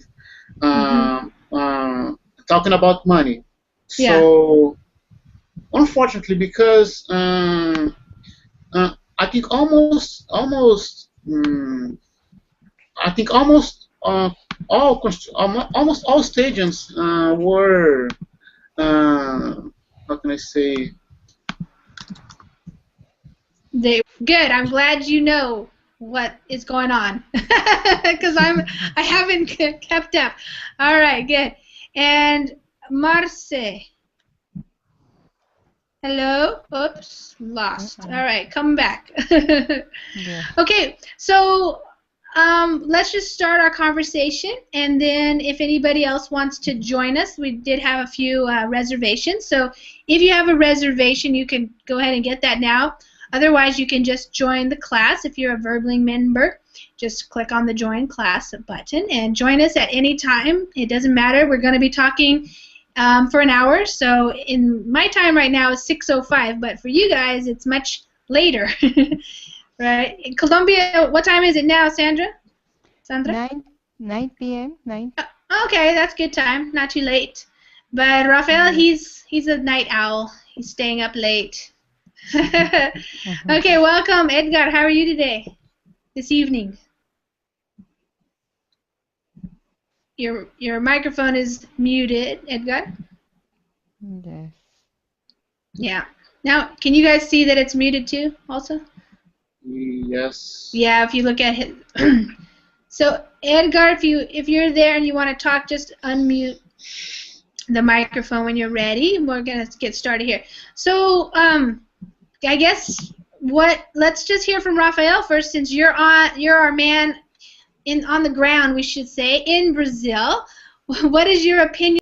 Talking about money, so unfortunately, because I think I think almost all stadiums were how can I say? They good. I'm glad you know what is going on because I haven't kept up. All right, good. And Marce, hello. Oops, lost. All right, come back. Yeah. Okay, so let's just start our conversation, and then if anybody else wants to join us, we did have a few reservations. So if you have a reservation, you can go ahead and get that now. Otherwise, you can just join the class. If you're a Verbling member, just click on the Join Class button and join us at any time. It doesn't matter. We're going to be talking for an hour. So in my time right now is 6:05, but for you guys, it's much later. Right. In Colombia, what time is it now, Sandra? Sandra? 9 p.m. 9. Okay, that's good time. Not too late. But Rafael, he's a night owl. He's staying up late. Okay, welcome, Edgar. How are you today? This evening? Your microphone is muted, Edgar. Yes. Yeah. Now, can you guys see that it's muted too, also? Yes. Yeah, if you look at his. So, Edgar, if you're there and you want to talk, just unmute the microphone when you're ready. We're gonna get started here. So, I guess let's just hear from Rafael first, since you're our man on the ground, we should say, in Brazil. What is your opinion